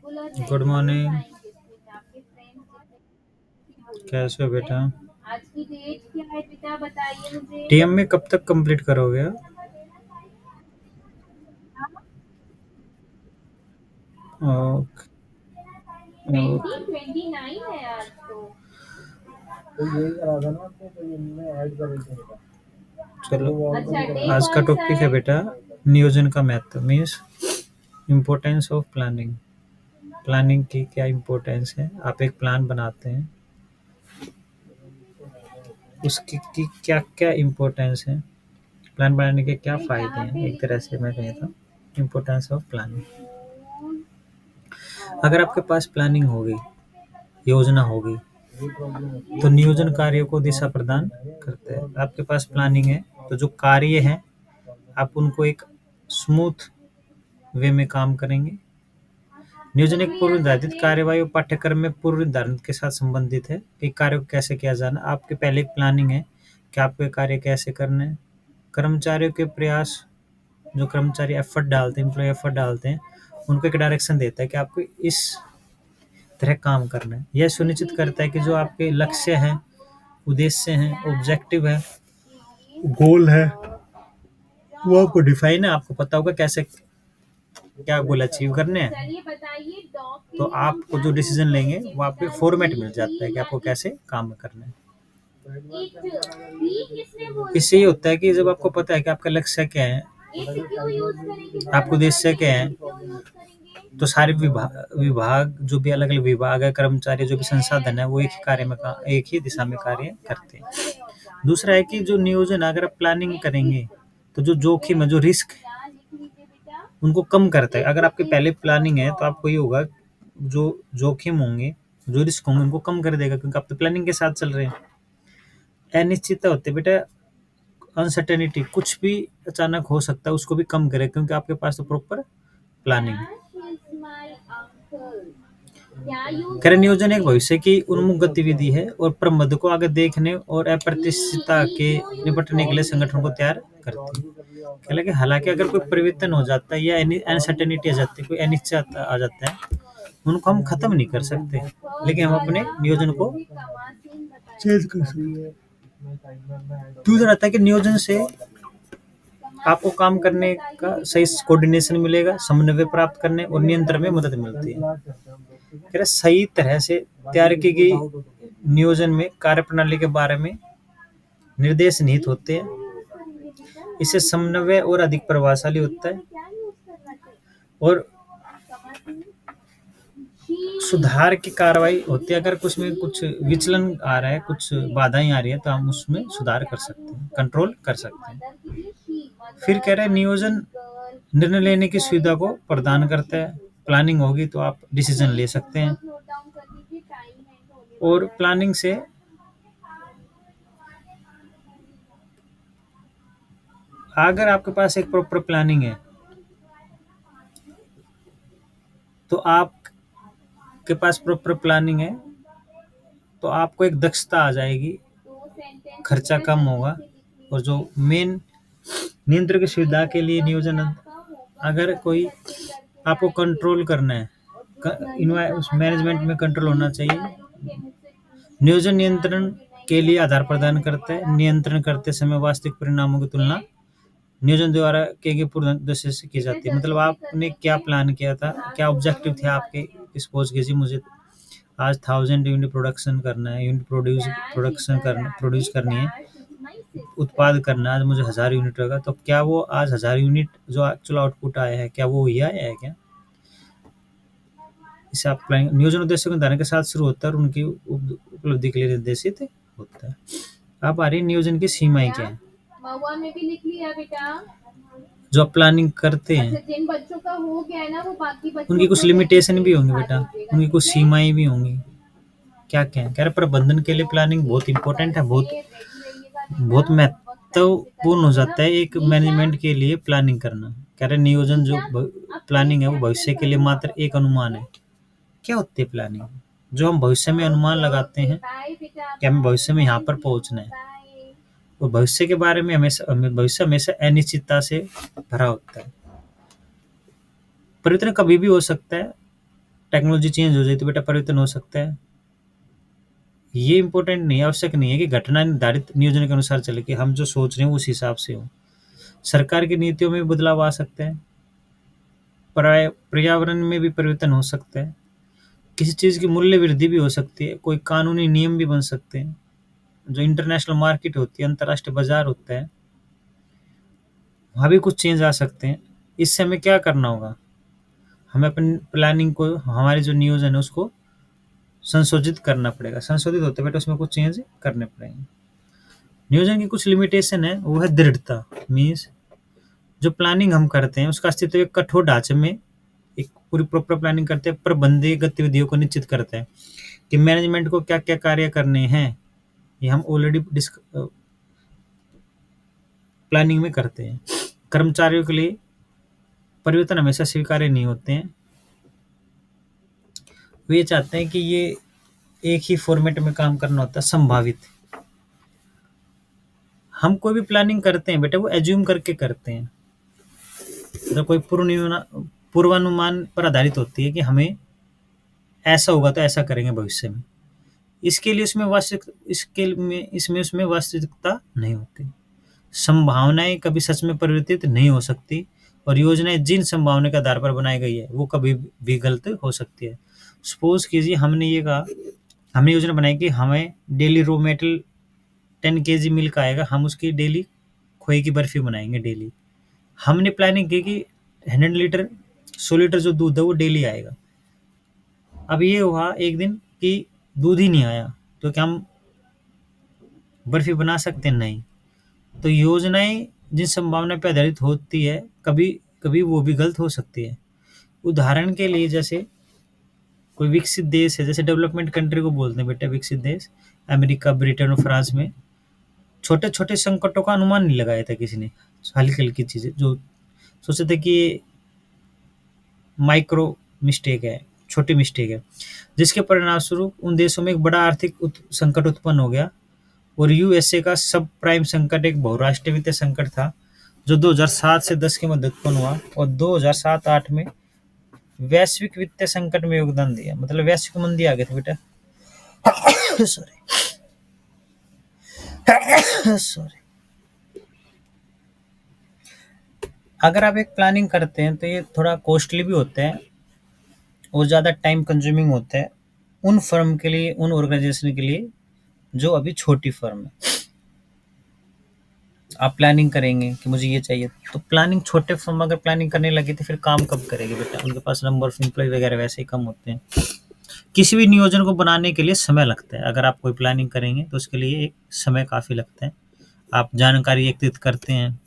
Good morning. कैसे हो बेटा? टीएम में कब तक कंप्लीट करोगे? ओके। चलो, आज का टॉपिक है बेटा नियोजन का महत्व, means importance of planning. Planning की क्या इम्पोर्टेंस है? आप एक प्लान बनाते हैं, उसकी की क्या क्या इम्पोर्टेंस है, प्लान बनाने के क्या फायदे हैं, एक तरह से मैं कहता हूँ इम्पोर्टेंस ऑफ प्लानिंग। अगर आपके पास प्लानिंग होगी, योजना होगी, तो नियोजन कार्यों को दिशा प्रदान करते हैं। आपके पास प्लानिंग है तो जो कार्य है आप उनको एक स्मूथ वे में काम करेंगे। नियोजन एक पूर्व निर्धारित कार्यवाही और पाठ्यक्रम में पूर्व निर्धारण के साथ संबंधित है कि कार्य को कैसे किया जाना। आपके पहले एक प्लानिंग है कि आपको ये कार्य कैसे करना है। कर्मचारियों के प्रयास, जो कर्मचारी एफर्ट डालते हैं, एम्प्लॉय एफर्ट डालते हैं, उनको एक डायरेक्शन देता है कि आपको इस तरह काम करना है। यह सुनिश्चित करता है कि जो आपके लक्ष्य हैं, उद्देश्य हैं, ऑब्जेक्टिव है, गोल है, वो आपको डिफाइन है, आपको पता होगा कैसे क्या गोल अचीव करने हैं। तो आपको जो डिसीजन लेंगे वो आपको फॉर्मेट मिल जाता है कि आपको कैसे काम करना है। इससे ये होता है कि जब आपको पता है कि आपका लक्ष्य क्या है, आपको उद्देश्य क्या है, तो सारे विभाग विभाग जो भी अलग अलग विभाग है, कर्मचारी, जो भी संसाधन है, वो एक ही कार्य में एक ही दिशा में कार्य करते हैं। दूसरा है कि जो नियोजन, अगर आप प्लानिंग करेंगे तो जो जोखिम है, जो रिस्क, उनको कम करता है। अगर आपकी पहले प्लानिंग है तो आपको ये होगा, जो जोखिम होंगे, जो रिस्क होंगे, उनको कम कर देगा, क्योंकि आप तो प्लानिंग के साथ चल रहे हैं। अनिश्चितता होती है बेटा, अनसर्टेनिटी, कुछ भी अचानक हो सकता है, उसको भी कम करे, क्योंकि आपके पास तो प्रॉपर प्लानिंग है। कार्य नियोजन एक भविष्य की उन्मुख गतिविधि है और प्रबंधन को आगे देखने और अप्रत्याशितता के निपटने के लिए संगठन को तैयार करती है। हालांकि अगर कोई परिवर्तन हो जाता है या अनसर्टेनिटी आ जाती है, कोई अनिश्चितता आ जाता है, उनको हम खत्म नहीं कर सकते, लेकिन हम अपने नियोजन को चेंज कर सकते हैं। दूसरा आता है कि नियोजन से आपको काम करने का सही कोऑर्डिनेशन मिलेगा, समन्वय प्राप्त करने और नियंत्रण में मदद मिलती है। सही तरह से तैयार की गई नियोजन में कार्यप्रणाली के बारे में निर्देश निहित होते हैं। इससे समन्वय और अधिक प्रभावशाली होता है और सुधार की कार्रवाई होती है। अगर कुछ में कुछ विचलन आ रहा है, कुछ बाधाएं आ रही है, तो हम उसमें सुधार कर सकते हैं, कंट्रोल कर सकते हैं। फिर कह रहे हैं नियोजन निर्णय लेने की सुविधा को प्रदान करता है। प्लानिंग होगी तो आप डिसीजन ले सकते हैं, और प्लानिंग से अगर आपके पास एक प्रॉपर प्लानिंग है तो आपके पास प्रॉपर प्लानिंग है तो आपको एक दक्षता आ जाएगी, खर्चा कम होगा, और जो मेन नियंत्रण की सुविधा के लिए नियोजन, अगर कोई आपको कंट्रोल करना है, उस मैनेजमेंट में कंट्रोल होना चाहिए। नियोजन नियंत्रण के लिए आधार प्रदान करता है। नियंत्रण करते समय वास्तविक परिणामों की तुलना नियोजन द्वारा किए गए पूर्ण उद्देश्य से की जाती है। मतलब आपने क्या प्लान किया था, क्या ऑब्जेक्टिव थे आपके, सपोज कीजिए मुझे आज 1000 यूनिट प्रोडक्शन करना है, यूनिट प्रोड्यूस करनी है, उत्पाद करना है, आज मुझे 1000 यूनिट होगा, तो क्या वो आज 1000 यूनिट जो एक्चुअल आउटपुट आया है, क्या वो आया है क्या? इसे आप नियोजन उद्देश्य के निर्धारण के साथ शुरू होता है और उनकी उपलब्धि के लिए निर्देशित होता है। आप आ रही नियोजन की सीमाएं क्या है, जो आप प्लानिंग करते हैं। जिन बच्चों का हो गया है ना, वो बाकी बच्चों उनकी कुछ लिमिटेशन भी होंगी बेटा, उनकी कुछ सीमाएं भी होंगी। क्या क्या है? कह रहे प्रबंधन के लिए प्लानिंग बहुत इंपॉर्टेंट है, बहुत बहुत महत्वपूर्ण हो जाता है एक मैनेजमेंट के लिए प्लानिंग करना। कह रहे नियोजन जो प्लानिंग है वो भविष्य के लिए मात्र एक अनुमान है। क्या होती है प्लानिंग? जो हम भविष्य में अनुमान लगाते हैं कि हमें भविष्य में यहाँ पर पहुंचना है, और भविष्य के बारे में भविष्य हमेशा अनिश्चितता से भरा होता है। परिवर्तन कभी भी हो सकता है, टेक्नोलॉजी चेंज हो जाए तो बेटा परिवर्तन हो सकता है। ये इम्पोर्टेंट नहीं, आवश्यक नहीं है कि घटना निर्धारित नियोजन के अनुसार चले, कि हम जो सोच रहे हैं उस हिसाब से हो। सरकार की नीतियों में भी बदलाव आ सकते हैं, पर्यावरण में भी परिवर्तन हो सकता है, किसी चीज़ की मूल्य वृद्धि भी हो सकती है, कोई कानूनी नियम भी बन सकते हैं, जो इंटरनेशनल मार्केट होती है, अंतर्राष्ट्रीय बाजार होता है, वहाँ भी कुछ चेंज आ सकते हैं। इससे हमें क्या करना होगा, हमें अपनी प्लानिंग को, हमारे जो नियोजन है उसको संशोधित करना पड़ेगा। संशोधित होते बेटा उसमें कुछ चेंज करने पड़ेंगे। नियोजन की कुछ लिमिटेशन है, वो है दृढ़ता। मीन्स जो प्लानिंग हम करते हैं उसका अस्तित्व एक कठोर ढांचे में, एक पूरी प्रॉपर प्लानिंग करते हैं, प्रबंधीय गतिविधियों को निश्चित करता है कि मैनेजमेंट को क्या क्या कार्य करने हैं। ये हम ऑलरेडी प्लानिंग में करते हैं। कर्मचारियों के लिए परिवर्तन हमेशा स्वीकार्य नहीं होते हैं, वे चाहते हैं कि ये एक ही फॉर्मेट में काम करना होता है, संभावित। हम कोई भी प्लानिंग करते हैं बेटा वो एज्यूम करके करते हैं, तो कोई पूर्वानुमान पर आधारित होती है कि हमें ऐसा होगा तो ऐसा करेंगे भविष्य में। इसके लिए इसमें उसमें वास्तविकता नहीं होती। संभावनाएं कभी सच में परिवर्तित नहीं हो सकती, और योजनाएं जिन संभावना के आधार पर बनाई गई है वो कभी भी गलत हो सकती है। सपोज कीजिए हमने योजना बनाई कि हमें daily raw metal 10 kg milk आएगा, हम उसकी डेली खोए की बर्फी बनाएंगे डेली। हमने प्लानिंग की कि 100 लीटर 100 लीटर जो दूध है वो डेली आएगा। अब ये हुआ एक दिन कि दूध ही नहीं आया, तो क्या हम बर्फी बना सकते हैं? नहीं। तो योजनाएं जिन संभावना पर आधारित होती है कभी कभी वो भी गलत हो सकती है। उदाहरण के लिए जैसे कोई विकसित देश है, जैसे डेवलपमेंट कंट्री को बोलते हैं बेटा विकसित देश, अमेरिका, ब्रिटेन और फ्रांस में छोटे छोटे संकटों का अनुमान नहीं लगाया था किसी ने। हल्की हल्की चीजें जो सोचे थे कि ये माइक्रो मिस्टेक है, छोटी मिस्टेक है, जिसके परिणाम स्वरूप उन देशों में एक बड़ा आर्थिक संकट उत्पन्न हो गया। और यूएसए का सब प्राइम संकट एक बहुराष्ट्रीय वित्तीय संकट था जो 2007 से 10 के मध्य उत्पन्न हुआ, और 2007-8 में वैश्विक वित्तीय संकट में योगदान दिया। मतलब वैश्विक मंदी आ गई थी बेटा। Sorry sorry. अगर आप एक प्लानिंग करते हैं तो ये थोड़ा कॉस्टली भी होता है और ज़्यादा टाइम कंज्यूमिंग होता है उन फर्म के लिए, उन ऑर्गेनाइजेशन के लिए जो अभी छोटी फर्म है। आप प्लानिंग करेंगे कि मुझे ये चाहिए, तो प्लानिंग छोटे फर्म अगर प्लानिंग करने लगे तो फिर काम कब करेगी बेटा? उनके पास नंबर ऑफ एम्प्लॉय वगैरह वैसे ही कम होते हैं। किसी भी नियोजन को बनाने के लिए समय लगता है। अगर आप कोई प्लानिंग करेंगे तो उसके लिए एक समय काफ़ी लगता है। आप जानकारी एकत्रित करते हैं,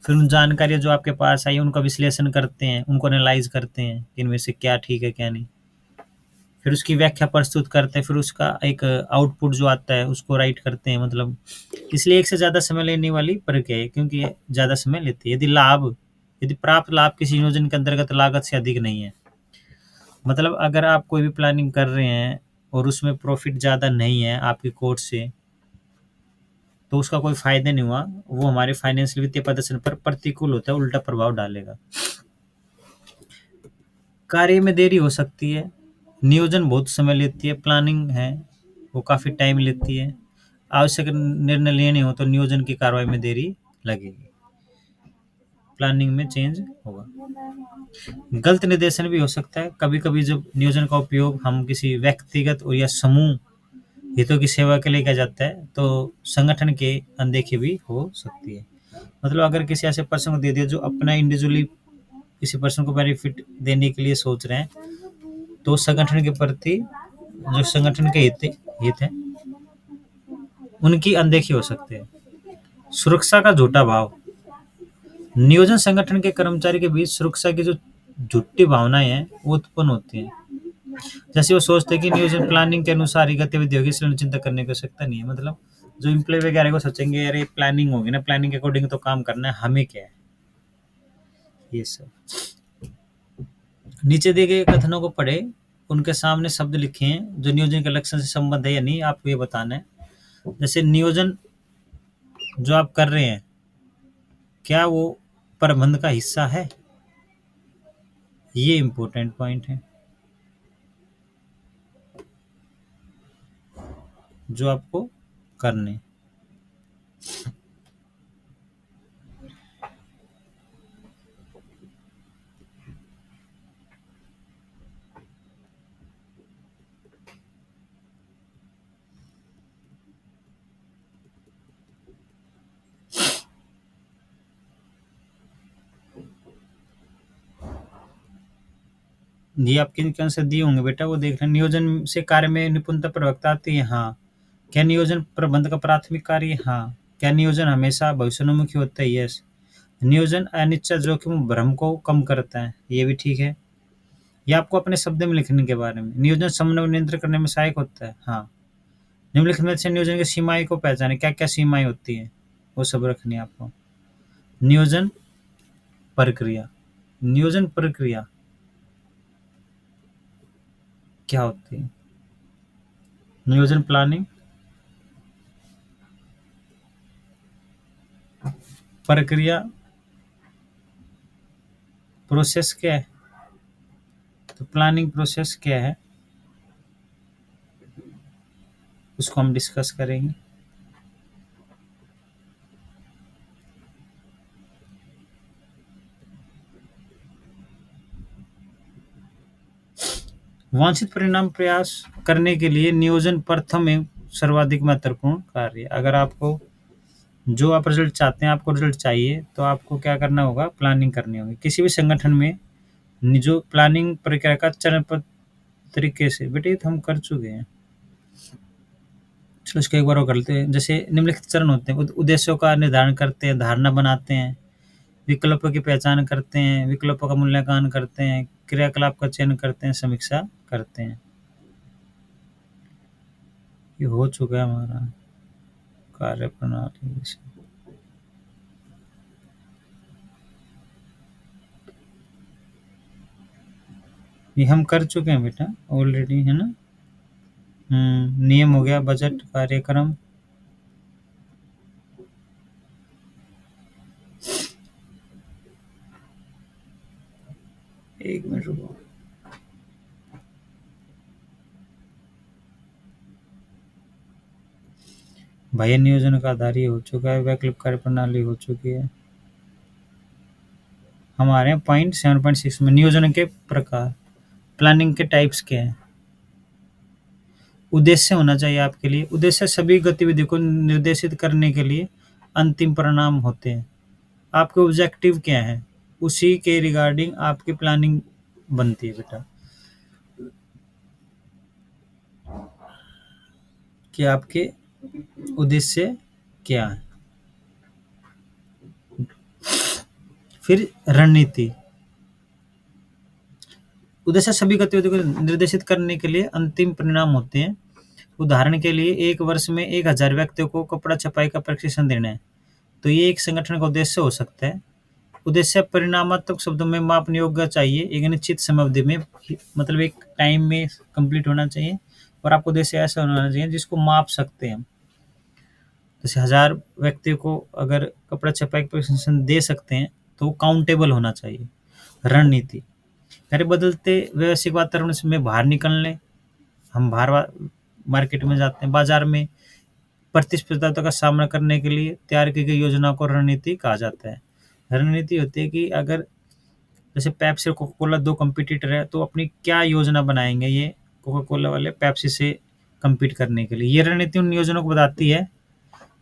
फिर उन जानकारियाँ जो आपके पास आई उनका विश्लेषण करते हैं, उनको एनालाइज करते हैं कि इनमें से क्या ठीक है क्या नहीं, फिर उसकी व्याख्या प्रस्तुत करते हैं, फिर उसका एक आउटपुट जो आता है उसको राइट करते हैं। मतलब इसलिए एक से ज़्यादा समय लेने वाली प्रक्रिया है, क्योंकि ये ज़्यादा समय लेती है। यदि प्राप्त लाभ किसी योजना के अंतर्गत लागत से अधिक नहीं है, मतलब अगर आप कोई भी प्लानिंग कर रहे हैं और उसमें प्रॉफिट ज़्यादा नहीं है आपकी कोर्ट से, तो उसका कोई फायदा नहीं हुआ, वो हमारे फाइनेंशियल वित्तीय प्रदर्शन पर प्रतिकूल होता है, उल्टा प्रभाव डालेगा। कार्य में देरी हो सकती है, नियोजन बहुत समय लेती है, प्लानिंग है वो काफ़ी टाइम लेती है। आवश्यक निर्णय लेने हो तो नियोजन की कार्रवाई में देरी लगेगी, प्लानिंग में चेंज होगा। गलत निर्देशन भी हो सकता है। कभी कभी जब नियोजन का उपयोग हम किसी व्यक्तिगत और या समूह हितों की सेवा के लिए किया जाता है तो संगठन के अनदेखी भी हो सकती है। मतलब अगर किसी ऐसे पर्सन को दे दिया जो अपना इंडिविजुअली किसी पर्सन को बेनिफिट देने के लिए सोच रहे हैं, तो संगठन के प्रति जो संगठन के हित है उनकी अनदेखी हो सकती है। सुरक्षा का झूठा भाव, नियोजन संगठन के कर्मचारी के बीच सुरक्षा की जो झूठी भावनाएं हैं वो उत्पन्न होती हैं। जैसे वो सोचते हैं कि नियोजन प्लानिंग के अनुसार ही गतिविधि होगी, इसलिए चिंता करने की आवश्यकता नहीं है। मतलब जो एम्प्लॉय वगैरह को सोचेंगे अरे प्लानिंग होगी ना, प्लानिंग के अकॉर्डिंग तो काम करना है, हमें क्या है ये सब। नीचे दिए गए कथनों को पढ़े, उनके सामने शब्द लिखे हैं जो नियोजन के लक्ष्य से संबंध है या नहीं, आपको ये बताना है। जैसे नियोजन जो आप कर रहे हैं क्या वो प्रबंध का हिस्सा है, ये इम्पोर्टेंट पॉइंट है। जो आपको करने। ये आपके इनके आंसर दिए होंगे बेटा, वो देख रहे हैं। नियोजन से कार्य में निपुणता प्रवक्ता आती है, हाँ। क्या नियोजन प्रबंध का प्राथमिक कार्य है? हाँ। क्या नियोजन हमेशा भविष्योन्मुखी होता है? यस। नियोजन अनिश्चित जोखिम भ्रम को कम करता है, ये भी ठीक है। ये आपको अपने शब्द में लिखने के बारे में। नियोजन समन्वय नियंत्रण करने में सहायक होता है, हाँ। निम्नलिखित में से नियोजन की सीमाएं को पहचाने, क्या क्या सीमाएं होती है वो सब रखनी है आपको। नियोजन प्रक्रिया, नियोजन प्रक्रिया क्या होती है? नियोजन प्लानिंग, प्रक्रिया प्रोसेस क्या है? तो प्लानिंग प्रोसेस क्या है उसको हम डिस्कस करेंगे। वांछित परिणाम प्रयास करने के लिए नियोजन प्रथम एवं सर्वाधिक महत्वपूर्ण कार्य है। अगर आपको जो आप रिजल्ट चाहते हैं, आपको रिजल्ट चाहिए, तो आपको क्या करना होगा? प्लानिंग करनी होगी। किसी भी संगठन में जो प्लानिंग प्रक्रिया का चरणबद्ध तरीके से, बेटे ये तो हम कर चुके हैं, चलो इसको एक बार और कर लेते हैं। जैसे निम्नलिखित चरण होते हैं। उद्देश्यों का निर्धारण करते हैं, धारणा बनाते हैं, विकल्पों की पहचान करते हैं, विकल्पों का मूल्यांकन करते हैं, क्रियाकलाप का चयन करते हैं, समीक्षा करते हैं। ये हो चुका है हमारा कार्य प्रणाली से। ये हम कर चुके हैं बेटा ऑलरेडी, है ना। नियम हो गया, बजट, कार्यक्रम, एक मिनट रुको। बाह्य नियोजन का आधार ये हो चुका है, वैकल्पिक कार्य प्रणाली हो चुकी है। हमारे यहाँ पॉइंट 7.6 में नियोजन के प्रकार, प्लानिंग के टाइप्स क्या हैं। उद्देश्य होना चाहिए आपके लिए। उद्देश्य सभी गतिविधियों को निर्देशित करने के लिए अंतिम परिणाम होते हैं। आपके ऑब्जेक्टिव क्या है, उसी के रिगार्डिंग आपकी प्लानिंग बनती है बेटा, कि आपके उद्देश्य क्या है। फिर रणनीति, उद्देश्य सभी गतिविधियों को निर्देशित करने के लिए अंतिम परिणाम होते हैं। उदाहरण के लिए एक वर्ष में 1000 व्यक्तियों को कपड़ा छपाई का प्रशिक्षण देना है, तो ये एक संगठन का उद्देश्य हो सकता है। उद्देश्य परिणामात्मक शब्दों में मापने योग्य चाहिए, एक निश्चित समय अवधि में, मतलब एक टाइम में कंप्लीट होना चाहिए, और आपको उद्देश्य ऐसा होना चाहिए जिसको माप सकते हैं। जैसे 1000 व्यक्तियों को अगर कपड़ा छपाई का प्रशिक्षण दे सकते हैं तो काउंटेबल होना चाहिए। रणनीति, अरे बदलते वैश्विक वातावरण से में बाहर निकलने, हम बाहर मार्केट में जाते हैं, बाजार में प्रतिस्पर्धा का सामना करने के लिए तैयार की गई योजना को रणनीति कहा जाता है। रणनीति होती है कि अगर जैसे पेप्सी और कोका कोला 2 कॉम्पिटिटर है, तो अपनी क्या योजना बनाएंगे ये कोका कोला वाले पेप्सी से कम्पीट करने के लिए। ये रणनीति उन योजनाओं को बताती है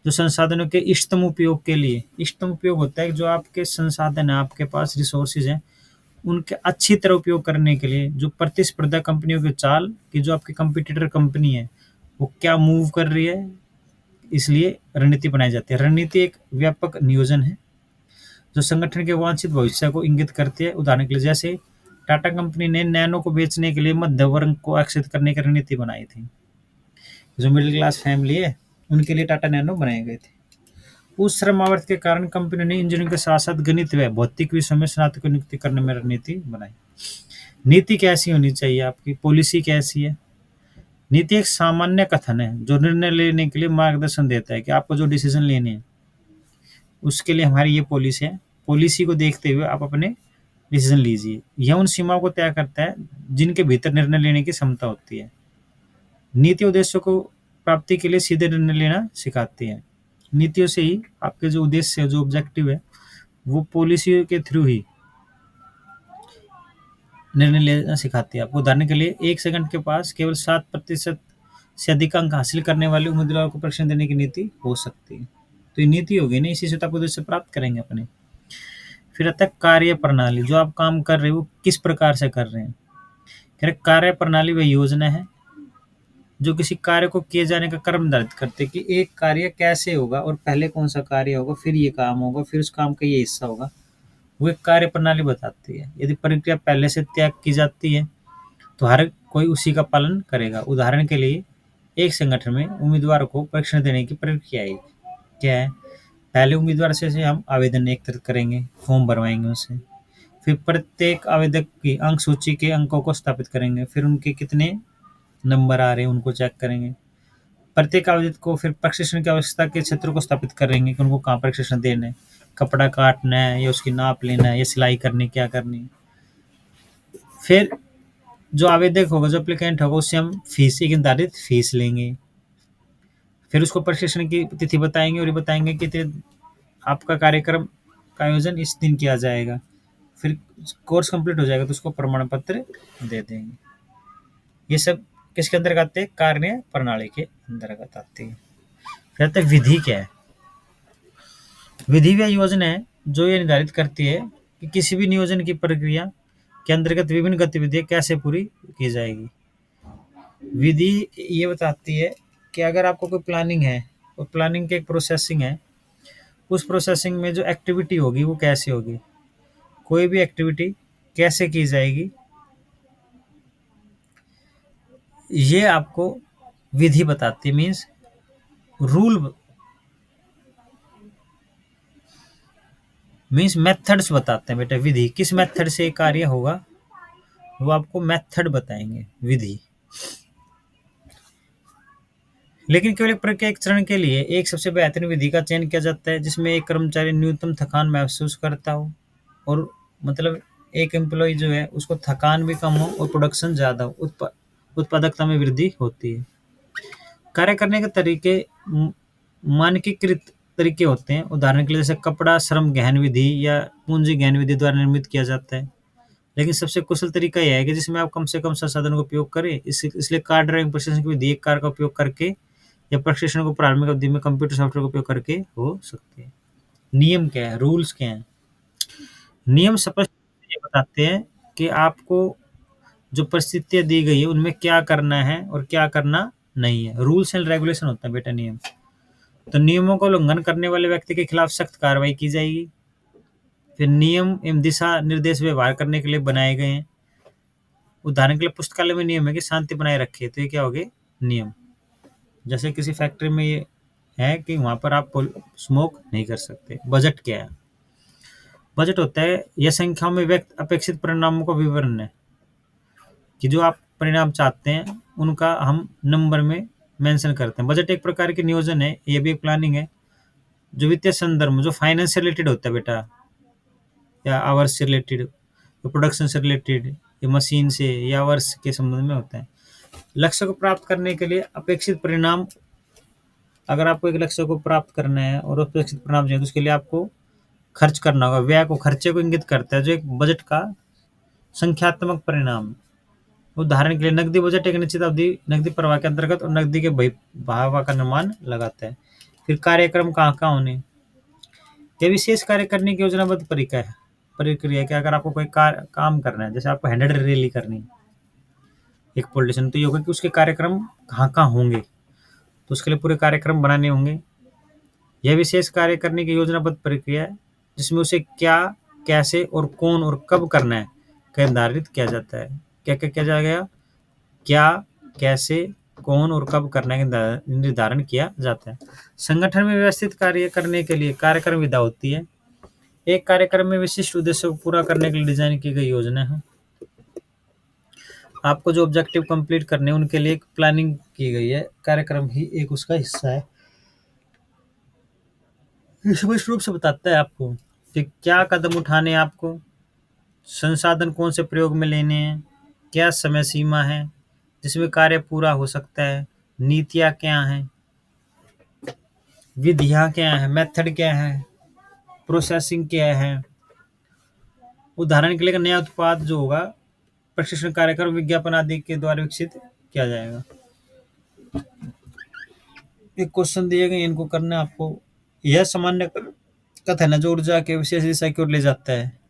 जो संसाधनों के इष्टतम उपयोग के लिए, इष्टतम उपयोग होता है जो आपके संसाधन है, आपके पास रिसोर्सेज हैं, उनके अच्छी तरह उपयोग करने के लिए, जो प्रतिस्पर्धा कंपनियों की चाल की, जो आपकी कंपटीटर कंपनी है वो क्या मूव कर रही है, इसलिए रणनीति बनाई जाती है। रणनीति एक व्यापक नियोजन है जो संगठन के वांछित भविष्य को इंगित करती है। उदाहरण के लिए जैसे टाटा कंपनी ने नैनो को बेचने के लिए मध्य वर्ग को आकर्षित करने की रणनीति बनाई थी। जो मिडिल क्लास फैमिली है उनके लिए टाटा नैनो बनाए गए थे। उस श्रम आवर्त के कारण कंपनी ने इंजीनियरिंग के साथ साथ गणित व भौतिक विषयों में स्नातक नियुक्ति करने में रणनीति बनाई। नीति कैसी होनी चाहिए आपकी, पॉलिसी कैसी है? नीति एक सामान्य कथन है जो निर्णय लेने के लिए मार्गदर्शन देता है कि आपको जो डिसीजन लेने हैं उसके लिए हमारी ये पॉलिसी है। पॉलिसी को देखते हुए आप अपने डिसीजन लीजिए। यह उन सीमाओं को तय करता है जिनके भीतर निर्णय लेने की क्षमता होती है। नीति उद्देश्यों को प्राप्ति के लिए सीधे निर्णय लेना सिखाती है। नीतियों से ही आपके जो उद्देश्य है, जो ऑब्जेक्टिव है, वो पॉलिसी के थ्रू ही निर्णय लेना सिखाती है आपको। उदाहरण के लिए 1 सेकंड के पास केवल 7% से अधिक अंक हासिल करने वाले उम्मीदवारों को परीक्षण देने की नीति हो सकती है। तो ये नीति होगी ना, इसी से तो आप उद्देश्य प्राप्त करेंगे अपने। फिर आता है कार्य प्रणाली, जो आप काम कर रहे हो वो किस प्रकार से कर रहे हैं। कह रहे कार्य प्रणाली वह योजना है जो किसी कार्य को किए जाने का क्रम निर्धारित करते हैं कि एक कार्य कैसे होगा और पहले कौन सा कार्य होगा, फिर ये काम होगा, फिर उस काम का ये हिस्सा होगा। वो एक कार्य प्रणाली बताती है। यदि प्रक्रिया पहले से तय की जाती है तो हर कोई उसी का पालन करेगा। उदाहरण के लिए एक संगठन में उम्मीदवार को परीक्षण देने की प्रक्रिया है क्या है। पहले उम्मीदवार से हम आवेदन एकत्रित करेंगे, फॉर्म भरवाएंगे उनसे, फिर प्रत्येक आवेदक की अंक सूची के अंकों को स्थापित करेंगे, फिर उनके कितने नंबर आ रहे हैं उनको चेक करेंगे। प्रत्येक आवेदक को फिर प्रशिक्षण की आवश्यकता के क्षेत्र को स्थापित करेंगे कि उनको कहाँ प्रशिक्षण देना है, कपड़ा काटना है या उसकी नाप लेना है या सिलाई करनी क्या करनी है। फिर जो आवेदक होगा, जो एप्लीकेंट होगा, उससे हम फीस, एक निर्धारित फीस लेंगे। फिर उसको प्रशिक्षण की तिथि बताएंगे और ये बताएंगे कि आपका कार्यक्रम का आयोजन इस दिन किया जाएगा। फिर कोर्स कंप्लीट हो जाएगा तो उसको प्रमाण पत्र दे देंगे। ये सब किसके अंतर्गत आते हैं? कार्य प्रणाली के अंतर्गत आती है। फिर आते हैं विधि क्या है। विधि वह योजना है जो ये निर्धारित करती है कि किसी भी नियोजन की प्रक्रिया के अंतर्गत विभिन्न गतिविधियां कैसे पूरी की जाएगी। विधि ये बताती है कि अगर आपको कोई प्लानिंग है और प्लानिंग की एक प्रोसेसिंग है, उस प्रोसेसिंग में जो एक्टिविटी होगी वो कैसे होगी, कोई भी एक्टिविटी कैसे की जाएगी, ये आपको विधि बताती है। मीन्स रूल, मीन्स मेथड्स बताते हैं बेटा। विधि किस मेथड से कार्य होगा वो आपको मेथड बताएंगे, विधि। लेकिन केवल एक प्रक्रिया एक चरण के लिए एक सबसे बेहतरीन विधि का चयन किया जाता है जिसमें एक कर्मचारी न्यूनतम थकान महसूस करता हो, और मतलब एक एम्प्लॉय जो है उसको थकान भी कम हो और प्रोडक्शन ज़्यादा हो, उत्पादकता में वृद्धि होती है। कार्य करने के तरीके मानकीकृत तरीके होते हैं। उदाहरण के लिए जैसे कपड़ा श्रम गहन विधि या पूंजी गहन विधि द्वारा निर्मित किया जाता है। लेकिन सबसे कुशल तरीका यह है कि जिसमें आप कम से कम संसाधनों का उपयोग करें। इसलिए कार ड्राइविंग प्रशिक्षण की विधि एक कार का उपयोग करके या प्रशिक्षण को प्रारंभिक अवधि में कंप्यूटर सॉफ्टवेयर का उपयोग करके हो सकते हैं। नियम क्या है, रूल्स क्या है? नियम स्पष्ट ये बताते हैं कि आपको जो परिस्थितियां दी गई है उनमें क्या करना है और क्या करना नहीं है। रूल्स एंड रेगुलेशन होता है बेटा नियम। तो नियमों का उल्लंघन करने वाले व्यक्ति के खिलाफ सख्त कार्रवाई की जाएगी। फिर नियम एवं दिशा निर्देश व्यवहार करने के लिए बनाए गए हैं। उदाहरण के लिए पुस्तकालय में नियम है कि शांति बनाए रखिए, तो ये क्या हो गए? नियम। जैसे किसी फैक्ट्री में ये है कि वहां पर आप स्मोक नहीं कर सकते। बजट क्या है? बजट होता है यह संख्याओं में व्यक्त अपेक्षित परिणामों का विवरण है कि जो आप परिणाम चाहते हैं उनका हम नंबर में मेंशन करते हैं। बजट एक प्रकार की नियोजन है, ये भी एक प्लानिंग है जो वित्तीय संदर्भ, जो फाइनेंस से रिलेटेड होता है बेटा, या आवर्स से रिलेटेड, या प्रोडक्शन से रिलेटेड, या मशीन से या आवर्स के संबंध में होता है। लक्ष्य को प्राप्त करने के लिए अपेक्षित परिणाम, अगर आपको एक लक्ष्य को प्राप्त करना है और अपेक्षित परिणाम चाहिए तो उसके लिए आपको खर्च करना होगा। व्यय को, खर्चे को इंगित करता है जो एक बजट का संख्यात्मक परिणाम। उदाहरण के लिए नकदी बजट एक निश्चित अवधि नकदी प्रवाह के अंतर्गत और नकदी के बहाव का अनुमान लगाता है। फिर कार्यक्रम कहाँ कहाँ होने, यह विशेष कार्य करने की योजनाबद्ध प्रक्रिया है। अगर आपको कोई काम करना है, जैसे आपको 100 रैली करनी है एक पॉलिटिशियन, तो ये होगा कि उसके कार्यक्रम कहाँ कहाँ होंगे, तो उसके लिए पूरे कार्यक्रम बनाने होंगे। यह विशेष कार्य करने की योजनाबद्ध प्रक्रिया है जिसमें उसे क्या, कैसे और कौन और कब करना है का निर्धारित किया जाता है। क्या क्या किया जाएगा? क्या, कैसे, कौन और कब करने का निर्धारण किया जाता है। संगठन में व्यवस्थित कार्य करने के लिए कार्यक्रम विधा होती है। एक कार्यक्रम में विशिष्ट उद्देश्य को पूरा करने के लिए डिजाइन की गई योजना है। आपको जो ऑब्जेक्टिव कंप्लीट करने हैं उनके लिए एक प्लानिंग की गई है, कार्यक्रम ही एक उसका हिस्सा है। स्पष्ट रूप से बताता है आपको कि क्या कदम उठाने हैं आपको, संसाधन कौन से प्रयोग में लेने हैं, क्या समय सीमा है जिसमें कार्य पूरा हो सकता है, नीतियाँ क्या हैं, विधियाँ क्या हैं, मेथड क्या है, प्रोसेसिंग क्या है। उदाहरण के लिए नया उत्पाद जो होगा प्रशिक्षण कार्यक्रम विज्ञापन आदि के द्वारा विकसित किया जाएगा। एक क्वेश्चन दिए गए, इनको करना है आपको। यह सामान्य कथन है जो ऊर्जा के विशेष दिशा की ओर ले जाता है।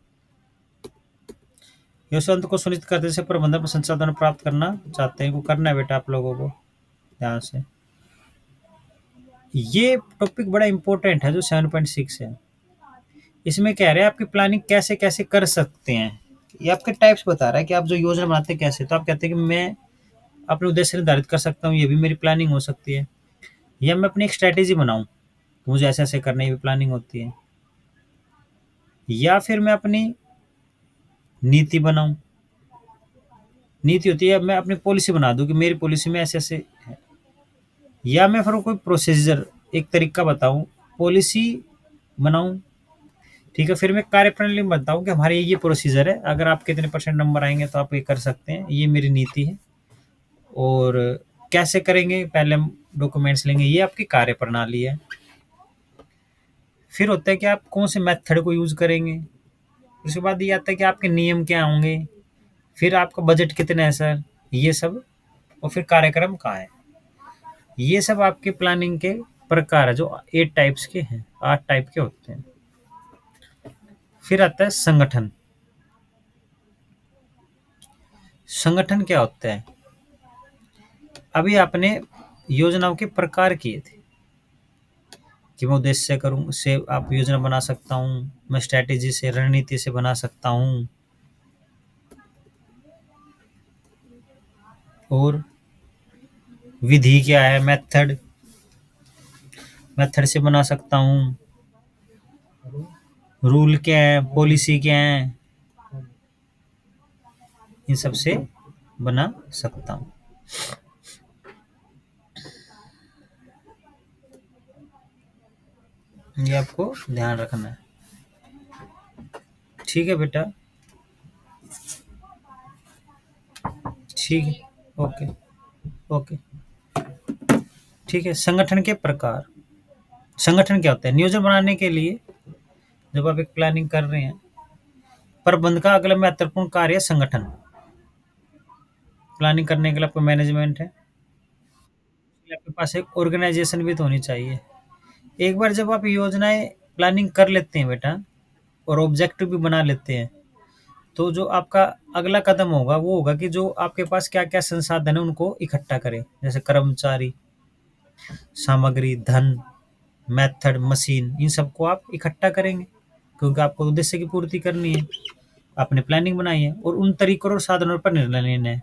यशवंत को सुनिश्चित करते से प्रबंधन पर संसाधन प्राप्त करना चाहते हैं। इनको करना है बेटा आप लोगों को ध्यान से। ये टॉपिक बड़ा इंपॉर्टेंट है जो 7.6 है। इसमें कह रहे हैं आपकी प्लानिंग कैसे कैसे कर सकते हैं। ये आपके टाइप्स बता रहा है कि आप जो योजना बनाते हैं कैसे। तो आप कहते हैं कि मैं अपने उद्देश्य निर्धारित कर सकता हूँ, ये भी मेरी प्लानिंग हो सकती है। या मैं अपनी एक स्ट्रैटेजी बनाऊं, तो मुझे ऐसे ऐसे करना, ये भी प्लानिंग होती है। या फिर मैं अपनी नीति बनाऊं, नीति होती है मैं अपनी पॉलिसी बना दूं कि मेरी पॉलिसी में ऐसे ऐसे है। या मैं फिर कोई प्रोसीजर, एक तरीका बताऊं, पॉलिसी बनाऊं, ठीक है। फिर मैं कार्यप्रणाली बताऊं कि हमारे ये प्रोसीजर है, अगर आप कितने % नंबर आएंगे तो आप ये कर सकते हैं, ये मेरी नीति है। और कैसे करेंगे, पहले हम डॉक्यूमेंट्स लेंगे, ये आपकी कार्यप्रणाली है। फिर होता है कि आप कौन से मेथड को यूज करेंगे। उसके बाद ये आता है कि आपके नियम क्या होंगे, फिर आपका बजट कितना है सर, ये सब। और फिर कार्यक्रम कहाँ है। ये सब आपके प्लानिंग के प्रकार है जो 8 टाइप्स के हैं, 8 टाइप के होते हैं। फिर आता है संगठन। संगठन क्या होता है। अभी आपने योजनाओं के प्रकार किए थे कि मैं उद्देश्य से करूँ से आप योजना बना सकता हूँ, मैं स्ट्रैटेजी से, रणनीति से बना सकता हूँ, और विधि क्या है, मेथड, मेथड से बना सकता हूँ, रूल क्या है, पॉलिसी क्या है, इन सब से बना सकता हूँ। ये आपको ध्यान रखना है, ठीक है बेटा। ठीक है, ओके ओके, ठीक है। संगठन के प्रकार। संगठन क्या होता है। नियोजन बनाने के लिए जब आप एक प्लानिंग कर रहे हैं, प्रबंध का अगला महत्वपूर्ण कार्य है संगठन। प्लानिंग करने के लिए आपको मैनेजमेंट है, आपके पास एक ऑर्गेनाइजेशन भी तो होनी चाहिए। एक बार जब आप योजनाएं प्लानिंग कर लेते हैं बेटा और ऑब्जेक्टिव भी बना लेते हैं, तो जो आपका अगला कदम होगा वो होगा कि जो आपके पास क्या क्या संसाधन है उनको इकट्ठा करें। जैसे कर्मचारी, सामग्री, धन, मेथड, मशीन, इन सबको आप इकट्ठा करेंगे क्योंकि आपको उद्देश्य की पूर्ति करनी है। आपने प्लानिंग बनाई है और उन तरीकों और साधनों पर निर्णय लेना है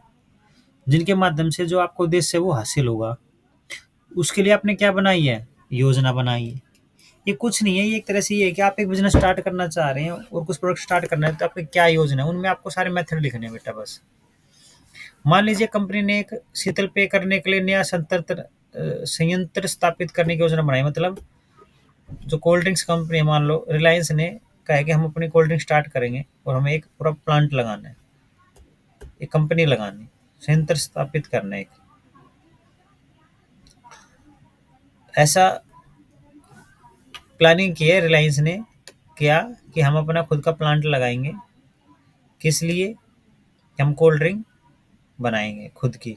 जिनके माध्यम से जो आपका उद्देश्य है वो हासिल होगा। उसके लिए आपने क्या बनाई है, योजना बनाई है। ये कुछ नहीं है, ये एक तरह से ये है कि आप एक बिजनेस स्टार्ट करना चाह रहे हैं और कुछ प्रोडक्ट स्टार्ट करना है, तो आपकी क्या योजना है, उनमें आपको सारे मेथड लिखने हैं बेटा बस। मान लीजिए कंपनी ने एक शीतल पेय करने के लिए नया संयंत्र स्थापित करने की योजना बनाई। मतलब जो कोल्ड ड्रिंक्स कंपनी है, मान लो रिलायंस ने कहा है कि हम अपनी कोल्ड ड्रिंक स्टार्ट करेंगे और हमें एक पूरा प्लांट लगाना है, एक कंपनी लगानी, संयंत्र स्थापित करना है एक। ऐसा प्लानिंग की है रिलायंस ने, क्या कि हम अपना खुद का प्लांट लगाएंगे। किस लिए, कि हम कोल्ड ड्रिंक बनाएंगे खुद की।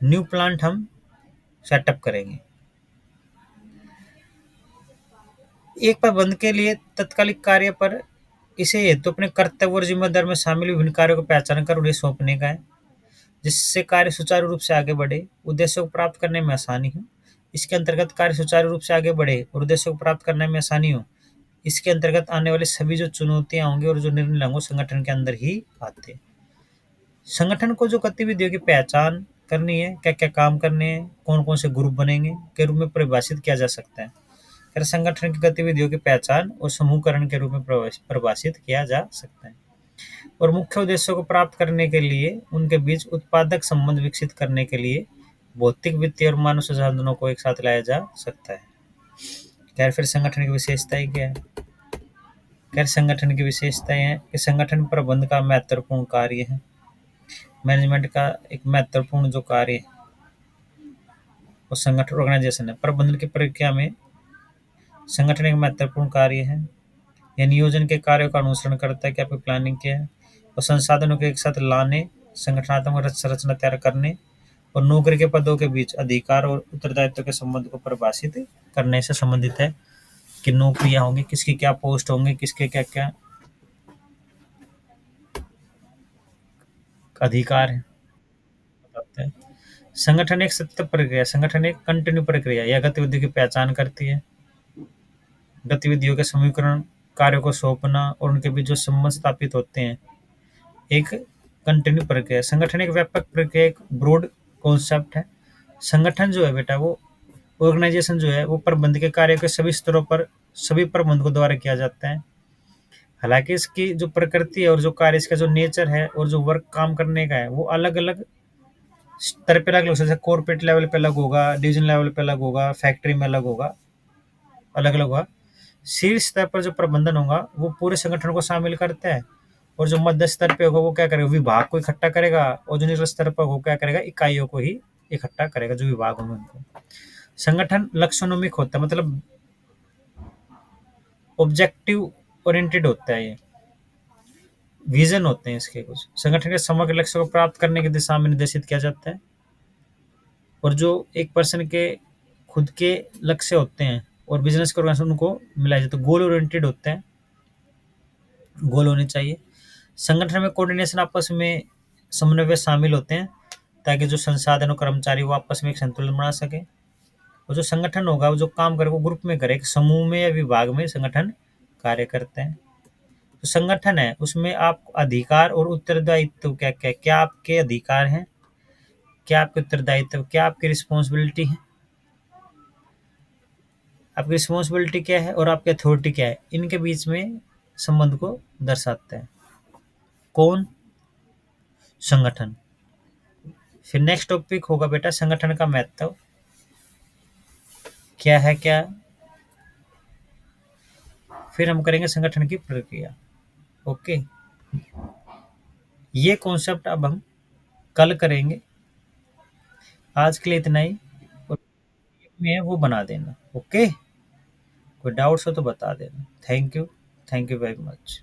न्यू प्लांट हम सेटअप करेंगे। एक प्रबंध के लिए तत्कालिक कार्य पर इसे हेतु अपने कर्तव्य और जिम्मेदारी में शामिल विभिन्न कार्यों को पहचान कर उन्हें सौंपने का है, जिससे कार्य सुचारू रूप से आगे बढ़े, उद्देश्यों को प्राप्त करने में आसानी हो। इसके अंतर्गत कार्य सुचारू रूप से आगे बढ़े और उद्देश्यों को प्राप्त करने में आसानी हो, इसके अंतर्गत आने वाली सभी जो चुनौतियां होंगी और जो निर्णय होंगे संगठन के अंदर ही आते हैं। संगठन को जो गतिविधियों की पहचान करनी है, क्या क्या काम करने हैं, कौन कौन से ग्रुप बनेंगे के रूप में परिभाषित किया जा सकता है। फिर संगठन की गतिविधियों की पहचान और समूहकरण के रूप में परिभाषित किया जा सकता है। और मुख्य उद्देश्यों को प्राप्त करने के लिए उनके बीच उत्पादक संबंध विकसित करने के लिए भौतिक, वित्तीय और मानव संसाधनों को एक साथ लाया जा सकता है। खैर फिर संगठन की विशेषताएं क्या है। खैर संगठन की विशेषताएं हैं कि संगठन प्रबंध का महत्वपूर्ण कार्य है। मैनेजमेंट का एक महत्वपूर्ण जो कार्य है वो संगठन ऑर्गेनाइजेशन है। प्रबंधन की प्रक्रिया में संगठन एक महत्वपूर्ण कार्य है। यह नियोजन के कार्यों का अनुसरण करता है कि आपकी प्लानिंग क्या है और संसाधनों को एक साथ लाने, संगठनात्मक संरचना तैयार करने और नौकरी के पदों के बीच अधिकार और उत्तरदायित्व के संबंध को परिभाषित करने से संबंधित है कि नौकरियां होंगी, किसकी क्या पोस्ट होंगे, किसके क्या क्या अधिकार है, बताते हैं। संगठन एक सतत प्रक्रिया, संगठन एक कंटिन्यू प्रक्रिया या गतिविधि की पहचान करती है। गतिविधियों के समीकरण, कार्यों को सौंपना और उनके बीच जो संबंध स्थापित होते हैं, एक कंटिन्यू प्रक्रिया। संगठन एक व्यापक प्रक्रिया, एक ब्रॉड कॉन्सेप्ट है। संगठन जो है बेटा वो ऑर्गेनाइजेशन जो है वो प्रबंध के कार्य के सभी स्तरों पर सभी प्रबंधकों द्वारा किया जाता है। हालांकि इसकी जो प्रकृति है और जो कार्य, इसका जो नेचर है और जो वर्क काम करने का है वो अलग अलग स्तर पे अलग, जैसे कॉर्पोरेट लेवल पे अलग होगा, डिवीजन लेवल पे अलग होगा, फैक्ट्री में अलग होगा, अलग अलग होगा। शीर्ष स्तर पर जो प्रबंधन होगा वो पूरे संगठन को शामिल करता है और जो मध्य स्तर पे होगा वो क्या करेगा, विभाग को इकट्ठा करेगा और जो निचले स्तर पर वो क्या करेगा, इकाइयों को ही इकट्ठा करेगा, जो विभाग होंगे उनको। संगठन लक्ष्योन्मुख होता है, मतलब ऑब्जेक्टिव ओरिएंटेड होता है। ये विजन होते हैं इसके कुछ। संगठन के समग्र लक्ष्य को प्राप्त करने की दिशा में निर्देशित किया जाता है और जो एक पर्सन के खुद के लक्ष्य होते हैं और बिजनेस के ऑर्गेनाइजेशन उनको मिलाया जाता है, गोल ओरिएंटेड होते हैं, गोल होने चाहिए। संगठन में कोऑर्डिनेशन, आपस में समन्वय शामिल होते हैं ताकि जो संसाधन और कर्मचारी वो आपस में एक संतुलन बना सके। और जो संगठन होगा वो जो काम करे वो ग्रुप में करे, एक समूह में या विभाग में संगठन कार्य करते हैं। तो संगठन है उसमें आप अधिकार और उत्तरदायित्व क्या क्या क्या आपके अधिकार हैं, क्या आपके उत्तरदायित्व, क्या आपकी रिस्पॉन्सिबिलिटी है, आपकी रिस्पॉन्सिबिलिटी क्या है और आपकी अथॉरिटी क्या है, इनके बीच में संबंध को दर्शाता है। कौन? संगठन। फिर नेक्स्ट टॉपिक होगा बेटा संगठन का महत्व क्या है क्या। फिर हम करेंगे संगठन की प्रक्रिया। ओके, ये कॉन्सेप्ट अब हम कल करेंगे। आज के लिए इतना ही, और में वो बना देना। ओके, कोई डाउट्स हो तो बता देना। Thank you very much.